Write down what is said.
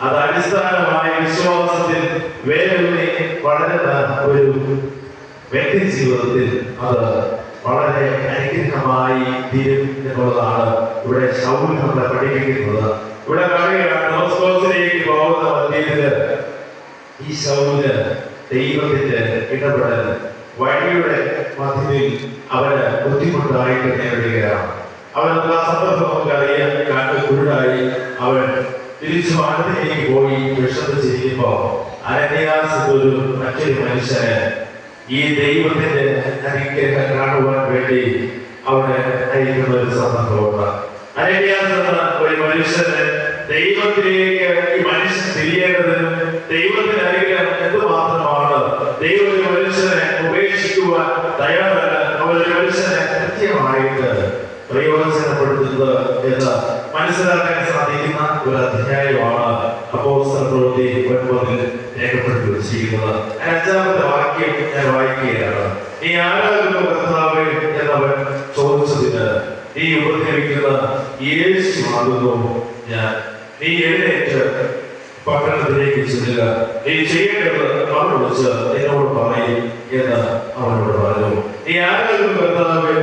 അത് അടിസ്ഥാനമായ വിശ്വാസത്തിൽ വേരൂന്നി വളരുന്ന ഒരു വ്യക്തി ജീവിതത്തിൽ അത് വളരെ അനുഗ്രഹമായി തീരും എന്നുള്ളതാണ് ഇവിടെ ശൗൽ നമ്മളെ പഠിപ്പിക്കുന്നത്. ഇവിടെ പറയുകയാണ് ഡമസ്കോസിലേക്ക് പോകുന്ന മധ്യത്തില് ഈ ശൗല് ദൈവത്തിന്റെ ഇടപെടൽ വഴിയുടെ മധ്യത്തിൽ അവന് ബുദ്ധിമുട്ടായിട്ട് നേരിടുകയാണ്. അവൻ ആ സന്ദർഭം നമുക്കറിയാം. കാറ്റ് കുരുടായി അവൻ തിരിച്ചു വനത്തിലേക്ക് പോയി വിഷമിച്ചിരിക്കുമ്പോ അനന്യാസ് ഒരു മറ്റൊരു മനുഷ്യന് ഈ ദൈവത്തിന്റെ അനുഗ്രഹം കാണുവാൻ വേണ്ടി അവനെ അയക്കുന്ന ഒരു സന്ദർഭമുണ്ട്. അനന്യാസ് എന്ന ഒരു മനുഷ്യന് ദൈവത്തിലേക്ക് ഈ മനുഷ്യൻ തിരിയേണ്ടതിനും ദൈവത്തിന്റെ അനുഗ്രഹം എന്തുമാത്രമാണ് ദൈവം ഒരു മനുഷ്യനെ ഉപേക്ഷിക്കുവാൻ തയ്യാറല്ല, അവരൊരു മനുഷ്യനെ കൃത്യമായിട്ട് പ്രയോജനപ്പെടുത്തുന്നത് എന്ന് മനസ്സിലാക്കാൻ സാധിക്കുന്ന ഒരു അധ്യായമാണ് അപ്പോസ്തലപ്രവൃത്തി 9 രേഖപ്പെടുത്തി വെച്ചിരിക്കുന്നത്. 5-ാമത്തെ വാക്യം ഞാൻ വായിക്കുകയാണ്. നീ ആരാകുന്നു കർത്താവേ എന്നവൻ ചോദിച്ചതിന് നീ ഉപദ്രവിക്കുന്ന യേശു ആകുന്നു ഞാൻ. നീ എഴുന്നേറ്റ് പട്ടണത്തിലേക്ക് ചെല്ലുക, നീ ചെയ്യേണ്ടത് അവനെ വിളിച്ച് എന്നോട് പറയും എന്ന് അവനോട് പറഞ്ഞു. നീ ആരാകുന്നു കർത്താവേ